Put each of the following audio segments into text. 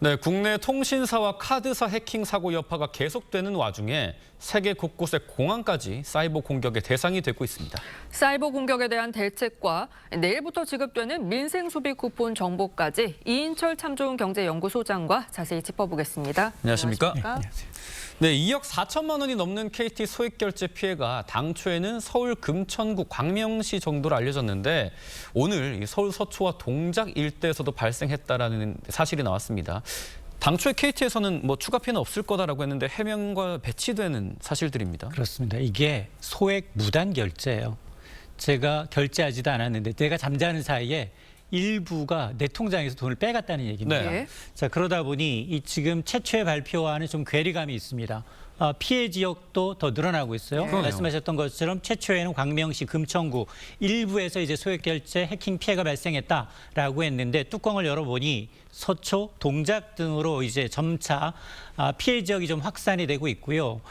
네, 국내 통신사와 카드사 해킹 사고 여파가 계속되는 와중에 세계 곳곳의 공항까지 사이버 공격의 대상이 되고 있습니다. 사이버 공격에 대한 대책과 내일부터 지급되는 민생 소비 쿠폰 정보까지 이인철 참좋은 경제연구소장과 자세히 짚어보겠습니다. 안녕하십니까? 네, 2억 4천만 원이 넘는 KT 소액 결제 피해가 당초에는 서울 금천구 광명시 정도로 알려졌는데 오늘 서울 서초와 동작 일대에서도 발생했다라는 사실이 나왔습니다. 당초에 KT에서는 추가 피해는 없을 거다라고 했는데 해명과 배치되는 사실들입니다. 그렇습니다. 이게 소액 무단 결제예요. 제가 결제하지도 않았는데 내가 잠자는 사이에 일부가 내 통장에서 돈을 빼갔다는 얘기입니다. 네. 자, 그러다 보니 이 지금 최초의 발표와는 좀 괴리감이 있습니다. 피해 지역도 더 늘어나고 있어요. 네. 말씀하셨던 것처럼 최초에는 광명시 금천구 일부에서 이제 소액 결제 해킹 피해가 발생했다라고 했는데 뚜껑을 열어보니 서초, 동작 등으로 이제 점차 피해 지역이 좀 확산이 되고 있고요.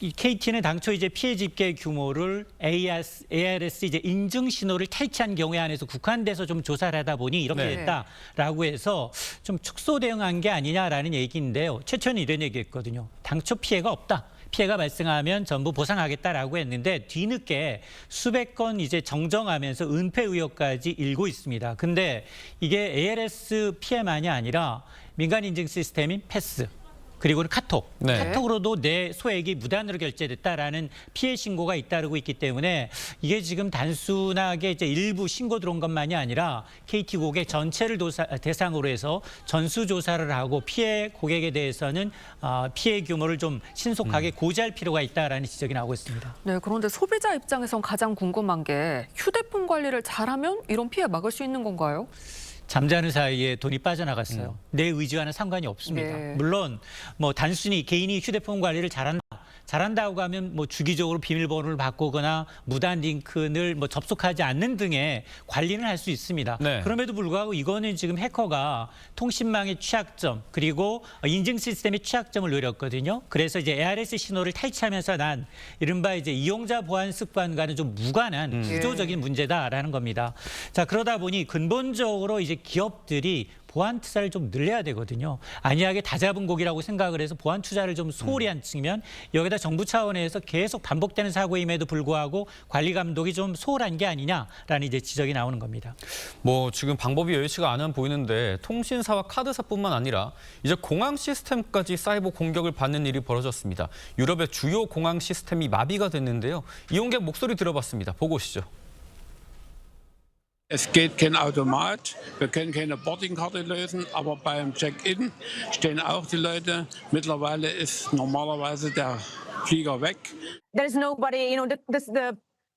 이 KT는 당초 이제 피해 집계 규모를 ARS 이제 인증 신호를 탈취한 경우에 한해서 국한돼서 좀 조사를 하다 보니 이렇게 네. 됐다라고 해서 좀 축소 대응한 게 아니냐라는 얘기인데요. 최초는 이런 얘기했거든요. 당초 피해가 없다. 피해가 발생하면 전부 보상하겠다라고 했는데 뒤늦게 수백 건 이제 정정하면서 은폐 의혹까지 일고 있습니다. 근데 이게 ARS 피해만이 아니라 민간 인증 시스템인 패스 그리고는 카톡, 네. 카톡으로도 내 소액이 무단으로 결제됐다라는 피해 신고가 잇따르고 있기 때문에 이게 지금 단순하게 이제 일부 신고 들어온 것만이 아니라 KT 고객 전체를 대상으로 해서 전수 조사를 하고 피해 고객에 대해서는 피해 규모를 좀 신속하게 고지할 필요가 있다라는 지적이 나오고 있습니다. 네, 그런데 소비자 입장에선 가장 궁금한 게 휴대폰 관리를 잘하면 이런 피해 막을 수 있는 건가요? 잠자는 사이에 돈이 빠져나갔어요. 내 의지와는 상관이 없습니다. 네. 물론 단순히 개인이 휴대폰 관리를 잘한다고 하면 주기적으로 비밀번호를 바꾸거나 무단 링크를 접속하지 않는 등의 관리는 할 수 있습니다. 네. 그럼에도 불구하고 이거는 지금 해커가 통신망의 취약점 그리고 인증 시스템의 취약점을 노렸거든요. 그래서 이제 ARS 신호를 탈취하면서 난 이른바 이제 이용자 보안 습관과는 좀 무관한 구조적인 문제다라는 겁니다. 자, 그러다 보니 근본적으로 이제 기업들이 보안 투자를 좀 늘려야 되거든요. 안이하게 다 잡은 고기라고 생각을 해서 보안 투자를 좀 소홀히 한 측면, 여기다 정부 차원에서 계속 반복되는 사고임에도 불구하고 관리 감독이 좀 소홀한 게 아니냐라는 이제 지적이 나오는 겁니다. 지금 방법이 여의치가 않아 보이는데 통신사와 카드사뿐만 아니라 이제 공항 시스템까지 사이버 공격을 받는 일이 벌어졌습니다. 유럽의 주요 공항 시스템이 마비가 됐는데요. 이용객 목소리 들어봤습니다. 보고 오시죠. Es geht kein Automat, wir können keine Boardingkarte lösen, aber beim Check-in stehen auch die Leute. Mittlerweile ist normalerweise der Flieger weg. There's nobody,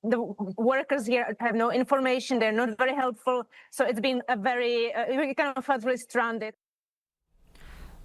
the workers here have no information. They're not very helpful. So it's been a very, we kind of felt really stranded.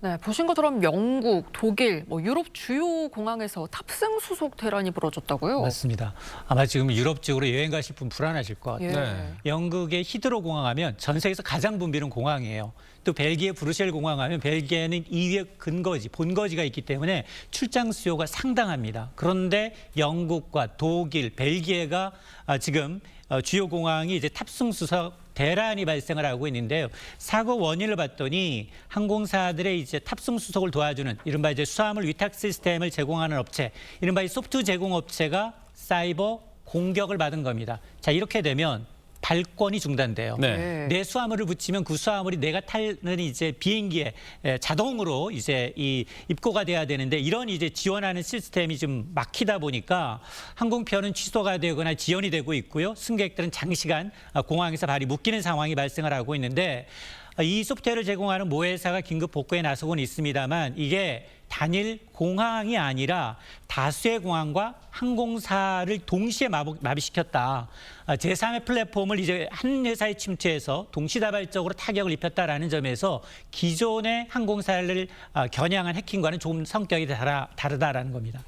네, 보신 것처럼 영국, 독일, 유럽 주요 공항에서 탑승 수속 대란이 벌어졌다고요? 맞습니다. 아마 지금 유럽 쪽으로 여행 가실 분 불안하실 것 같아요. 예. 네. 영국의 히드로 공항 하면 전 세계에서 가장 붐비는 공항이에요. 또 벨기에 브뤼셀 공항 하면 벨기에는 2위의 근거지, 본거지가 있기 때문에 출장 수요가 상당합니다. 그런데 영국과 독일, 벨기에가 지금 주요 공항이 이제 탑승 수속 대란이 발생을 하고 있는데요. 사고 원인을 봤더니 항공사들의 이제 탑승 수속을 도와주는 이른바 이제 수화물 위탁 시스템을 제공하는 업체, 이른바 이 소프트 제공업체가 사이버 공격을 받은 겁니다. 자, 이렇게 되면 발권이 중단돼요. 네. 내 수화물을 붙이면 그 수화물이 내가 타는 이제 비행기에 자동으로 이제 입고가 돼야 되는데 이런 이제 지원하는 시스템이 좀 막히다 보니까 항공편은 취소가 되거나 지연이 되고 있고요. 승객들은 장시간 공항에서 발이 묶이는 상황이 발생을 하고 있는데 이 소프트웨어를 제공하는 모 회사가 긴급 복구에 나서고는 있습니다만 이게 단일 공항이 아니라 다수의 공항과 항공사를 동시에 마비시켰다. 제3의 플랫폼을 이제 한 회사에 침투해서 동시다발적으로 타격을 입혔다라는 점에서 기존의 항공사를 겨냥한 해킹과는 조금 성격이 다르다라는 겁니다.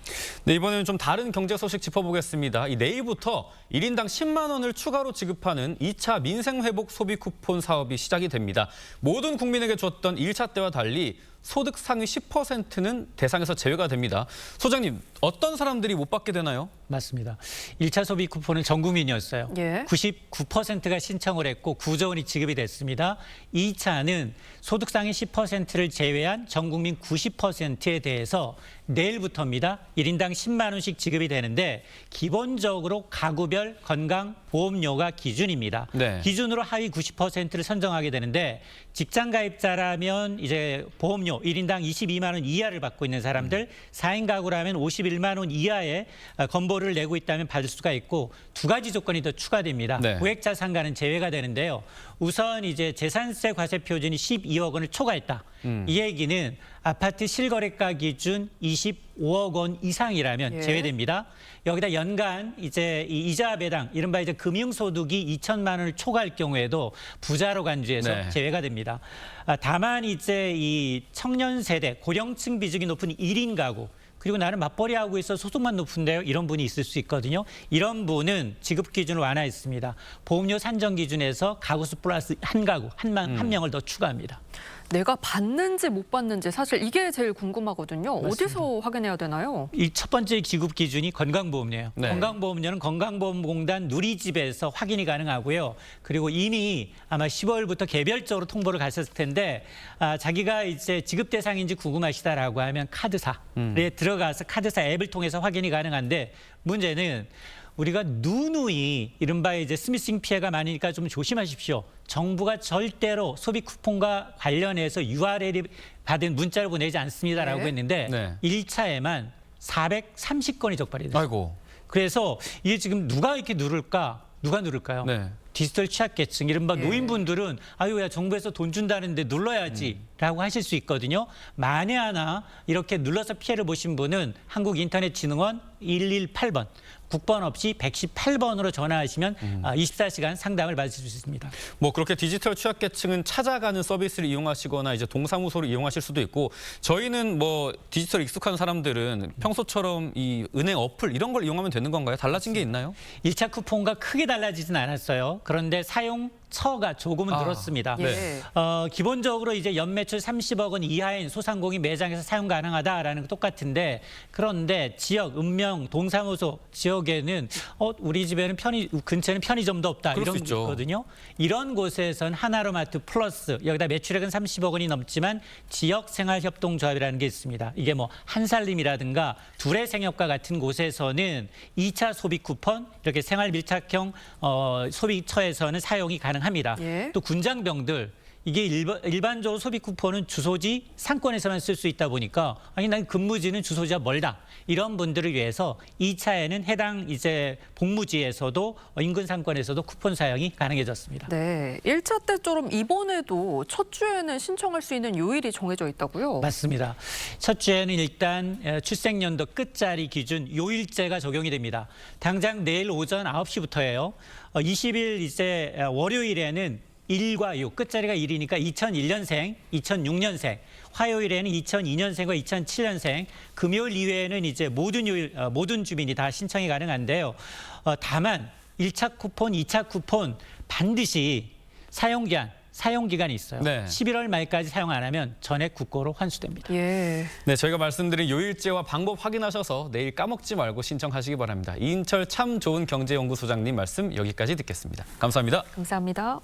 네, 이번에는 좀 다른 경제 소식 짚어보겠습니다. 내일부터 1인당 10만 원을 추가로 지급하는 2차 민생회복 소비 쿠폰 사업이 시작이 됩니다. 모든 국민에게 줬던 1차 때와 달리 소득 상위 10%는 대상에서 제외가 됩니다. 소장님, 어떤 사람들이 못 받게 되나요? 맞습니다. 1차 소비 쿠폰은 전 국민이었어요. 예. 99%가 신청을 했고 9조 원이 지급이 됐습니다. 2차는 소득상의 10%를 제외한 전 국민 90%에 대해서 내일부터입니다. 1인당 10만 원씩 지급이 되는데 기본적으로 가구별 건강보험료가 기준입니다. 네. 기준으로 하위 90%를 선정하게 되는데 직장 가입자라면 이제 보험료 1인당 22만 원 이하를 받고 있는 사람들, 4인 가구라면 51만 원 이하의 건보를 내고 있다면 받을 수가 있고 두 가지 조건이 더 추가됩니다. 네. 고액자산가는 제외가 되는데요. 우선 이제 재산세 과세 표준이 12억 원을 초과했다. 이 얘기는 아파트 실거래가 기준 25억 원 이상이라면 예. 제외됩니다. 여기다 연간 이제 이 이자 배당, 이른바 이제 금융소득이 2천만 원을 초과할 경우에도 부자로 간주해서 네. 제외가 됩니다. 다만 이제 이 청년 세대, 고령층 비중이 높은 1인 가구, 그리고 나는 맞벌이하고 있어 소득만 높은데요. 이런 분이 있을 수 있거든요. 이런 분은 지급 기준을 완화했습니다. 보험료 산정 기준에서 가구수 플러스 한 가구, 한 명을 더 추가합니다. 내가 받는지 못 받는지 사실 이게 제일 궁금하거든요. 맞습니다. 어디서 확인해야 되나요? 이 첫 번째 지급 기준이 건강보험료예요. 네. 건강보험료는 건강보험공단 누리집에서 확인이 가능하고요. 그리고 이미 아마 10월부터 개별적으로 통보를 갔었을 텐데 자기가 이제 지급 대상인지 궁금하시다라고 하면 카드사에 들어가서 카드사 앱을 통해서 확인이 가능한데 문제는 우리가 누누이 이른바 이제 스미싱 피해가 많으니까 좀 조심하십시오. 정부가 절대로 소비 쿠폰과 관련해서 URL이 받은 문자를 보내지 않습니다라고 네. 했는데 네. 1차에만 430건이 적발이 됐어요. 아이고. 그래서 이게 지금 누가 이렇게 누를까? 누가 누를까요? 네. 디지털 취약계층, 이른바 예. 노인분들은 아유, 야, 정부에서 돈 준다는데 눌러야지 라고 하실 수 있거든요. 만에 하나 이렇게 눌러서 피해를 보신 분은 한국인터넷진흥원 118번, 국번 없이 118번으로 전화하시면 24시간 상담을 받을 수 있습니다. 뭐 그렇게 디지털 취약계층은 찾아가는 서비스를 이용하시거나 이제 동사무소를 이용하실 수도 있고 저희는 뭐 디지털 익숙한 사람들은 평소처럼 이 은행 어플 이런 걸 이용하면 되는 건가요? 달라진 게 있나요? 1차 쿠폰과 크게 달라지진 않았어요. 그런데 사용처가 조금은 늘었습니다. 예. 기본적으로 이제 연매출 30억 원 이하인 소상공인 매장에서 사용 가능하다라는 거 똑같은데 그런데 지역, 읍명, 동사무소 지역에는 우리 집에는 근처에는 편의점도 없다 그럴 이런 수 게 있죠. 있거든요. 이런 곳에선 하나로마트 플러스 여기다 매출액은 30억 원이 넘지만 지역 생활협동조합이라는 게 있습니다. 이게 뭐 한살림이라든가 두레생협과 같은 곳에서는 2차 소비 쿠폰 이렇게 생활 밀착형 소비처에서는 사용이 가능합니다. 예. 또 군장병들 이게 일반적으로 소비 쿠폰은 주소지 상권에서만 쓸 수 있다 보니까 아니 난 근무지는 주소지가 멀다 이런 분들을 위해서 2차에는 해당 이제 복무지에서도 인근 상권에서도 쿠폰 사용이 가능해졌습니다. 네, 1차 때처럼 이번에도 첫 주에는 신청할 수 있는 요일이 정해져 있다고요? 맞습니다. 첫 주에는 일단 출생연도 끝자리 기준 요일제가 적용이 됩니다. 당장 내일 오전 9시부터예요. 20일 이제 월요일에는 1과 6, 끝자리가 1이니까 2001년생, 2006년생, 화요일에는 2002년생과 2007년생, 금요일 이외에는 이제 모든 주민이 다 신청이 가능한데요. 다만 1차 쿠폰, 2차 쿠폰 반드시 사용기간이 있어요. 네. 11월 말까지 사용 안 하면 전액 국고로 환수됩니다. 예. 네, 저희가 말씀드린 요일제와 방법 확인하셔서 내일 까먹지 말고 신청하시기 바랍니다. 이인철 참 좋은 경제연구소장님 말씀 여기까지 듣겠습니다. 감사합니다. 감사합니다.